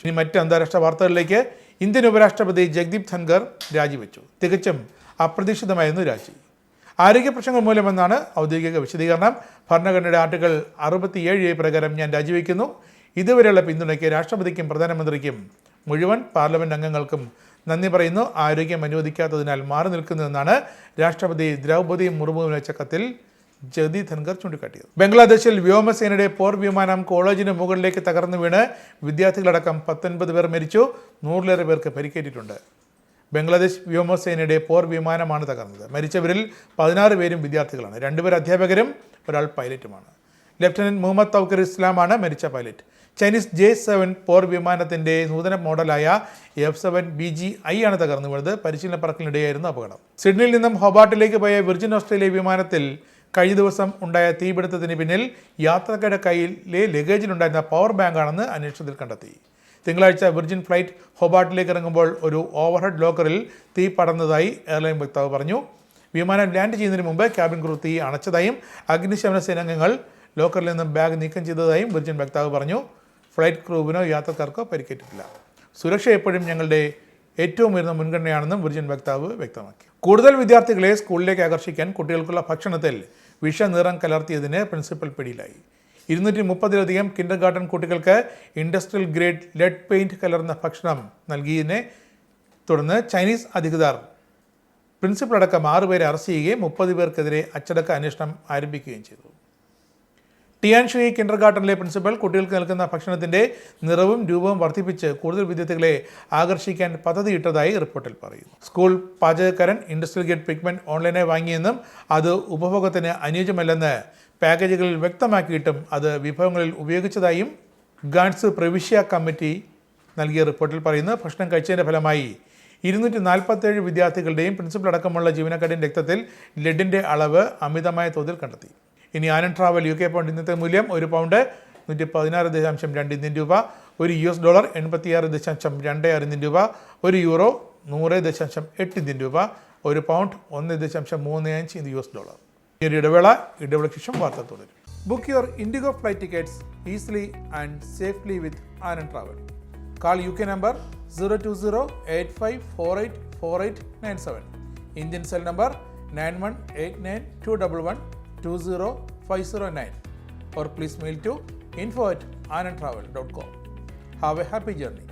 ഇനി മറ്റ് അന്താരാഷ്ട്ര വാർത്തകളിലേക്ക്. ഇന്ത്യൻ ഉപരാഷ്ട്രപതി ജഗ്ദീപ് ധൻഖർ രാജിവെച്ചു. തികച്ചും അപ്രതീക്ഷിതമായിരുന്നു രാജി. ആരോഗ്യ പ്രശ്നങ്ങൾ മൂലമെന്നാണ് ഔദ്യോഗിക വിശദീകരണം. ഭരണഘടനയുടെ ആർട്ടിക്കിൾ 67A പ്രകാരം ഞാൻ രാജിവെക്കുന്നു. ഇതുവരെയുള്ള പിന്തുണയ്ക്ക് രാഷ്ട്രപതിക്കും പ്രധാനമന്ത്രിക്കും മുഴുവൻ പാർലമെന്റ് അംഗങ്ങൾക്കും നന്ദി പറയുന്നു. ആരോഗ്യം അനുവദിക്കാത്തതിനാൽ മാറി നിൽക്കുന്നുവെന്നാണ് രാഷ്ട്രപതി ദ്രൗപദി മുർമുവിന് അയച്ച കത്തിൽ ജഗ്ദീപ് ധൻഖർ ചൂണ്ടിക്കാട്ടിയത്. ബംഗ്ലാദേശിൽ വ്യോമസേനയുടെ പോർ വിമാനം കോളേജിന് മുകളിലേക്ക് തകർന്നു വീണ് വിദ്യാർത്ഥികളടക്കം 19 പേർ മരിച്ചു. 100-ലേറെ പേർക്ക് പരിക്കേറ്റിട്ടുണ്ട്. ബംഗ്ലാദേശ് വ്യോമസേനയുടെ പോർ വിമാനമാണ് തകർന്നത്. മരിച്ചവരിൽ 16 പേരും വിദ്യാർത്ഥികളാണ്. 2 പേർ അധ്യാപകരും ഒരാൾ പൈലറ്റുമാണ്. ലഫ്റ്റനന്റ് മുഹമ്മദ് തൗക്കർ ഇസ്ലാമാണ് മരിച്ച പൈലറ്റ്. ചൈനീസ് J-7 പോർ വിമാനത്തിന്റെ നൂതന മോഡലായ F-7BGI ആണ് തകർന്നു വീണത്. പരിശീലന പറക്കലിനിടെയായിരുന്നു അപകടം. സിഡ്നിയിൽ നിന്നും ഹൊബാർട്ടിലേക്ക് പോയ വിർജിൻ ഓസ്ട്രേലിയ വിമാനത്തിൽ കഴിഞ്ഞ ദിവസം ഉണ്ടായ തീപിടുത്തത്തിന് പിന്നിൽ യാത്രക്കാരുടെ കയ്യിലെ ലഗേജിലുണ്ടായിരുന്ന പവർ ബാങ്കാണെന്ന് അന്വേഷണത്തിൽ കണ്ടെത്തി. തിങ്കളാഴ്ച വിർജിൻ ഫ്ലൈറ്റ് ഹൊബാർട്ടിലേക്ക് ഇറങ്ങുമ്പോൾ ഒരു ഓവർഹെഡ് ലോക്കറിൽ തീ പടർന്നതായി എയർലൈൻ വക്താവ് പറഞ്ഞു. വിമാനം ലാൻഡ് ചെയ്യുന്നതിന് മുമ്പ് ക്യാബിൻ ക്രൂ തീ അണച്ചതായും അഗ്നിശമന സേനാംഗങ്ങൾ ലോക്കറിൽ നിന്നും ബാഗ് നീക്കം ചെയ്തതായും വിർജിൻ വക്താവ് പറഞ്ഞു. ഫ്ലൈറ്റ് ക്രൂവിനോ യാത്രക്കാർക്കോ പരിക്കേറ്റിട്ടില്ല. സുരക്ഷ എപ്പോഴും ഞങ്ങളുടെ ഏറ്റവും ഉയർന്ന മുൻഗണനയാണെന്നും വിർജിൻ വക്താവ് വ്യക്തമാക്കി. കൂടുതൽ വിദ്യാർത്ഥികളെ സ്കൂളിലേക്ക് ആകർഷിക്കാൻ കുട്ടികൾക്കുള്ള ഭക്ഷണത്തിൽ വിഷനിറം കലർത്തിയതിന് പ്രിൻസിപ്പൽ പിടിയിലായി. 230-ലധികം കിൻഡർ ഗാർട്ടൻ കുട്ടികൾക്ക് ഇൻഡസ്ട്രിയൽ ഗ്രേഡ് ലെഡ് പെയിന്റ് കലർന്ന ഭക്ഷണം നൽകിയതിനെ തുടർന്ന് ചൈനീസ് അധികൃതർ പ്രിൻസിപ്പൽ അടക്കം 6 പേരെ അറസ്റ്റ് ചെയ്യുകയും 30 പേർക്കെതിരെ അച്ചടക്ക അന്വേഷണം ആരംഭിക്കുകയും ചെയ്തു. ടിയാൻഷുയി കിൻഡർ ഗാർട്ടനിലെ പ്രിൻസിപ്പൽ കുട്ടികൾക്ക് നൽകുന്ന ഭക്ഷണത്തിന്റെ നിറവും രൂപവും വർദ്ധിപ്പിച്ച് കൂടുതൽ വിദ്യാർത്ഥികളെ ആകർഷിക്കാൻ പദ്ധതിയിട്ടതായി റിപ്പോർട്ടിൽ പറയുന്നു. സ്കൂൾ പാചകക്കാരൻ ഇൻഡസ്ട്രിയൽ ഗ്രേഡ് പിഗ്മെന്റ് ഓൺലൈനായി വാങ്ങിയെന്നും അത് ഉപഭോഗത്തിന് അനുയോജ്യമല്ലെന്ന് പാക്കേജുകളിൽ വ്യക്തമാക്കിയിട്ടും അത് വിഭവങ്ങളിൽ ഉപയോഗിച്ചതായും ഗാഡ്സ് പ്രവിശ്യ കമ്മിറ്റി നൽകിയ റിപ്പോർട്ടിൽ പറയുന്നു. ഭക്ഷണം കഴിച്ചതിൻ്റെ ഫലമായി 247 വിദ്യാർത്ഥികളുടെയും പ്രിൻസിപ്പൽ അടക്കമുള്ള ജീവനക്കാരുടെയും രക്തത്തിൽ ലെഡിൻ്റെ അളവ് അമിതമായ തോതിൽ കണ്ടെത്തി. ഇനി ആനന്ദ് ട്രാവൽ UK പൗണ്ട് ഇന്നത്തെ മൂല്യം £1 116.2 ഇന്ത്യൻ രൂപ, $1 86.26 ഇന്ത്യൻ രൂപ, €1 100.8 ഇന്ത്യൻ രൂപ, £1 1.35 US. ഇടവേളയ്ക്ക് ശേഷം വാർത്ത തുടരും. Book your IndiGo flight tickets easily and safely with Anand travel. Call UK number 02085484897. Indian cell number 918921120509 or please mail to info@anandtravel.com. Have a happy journey.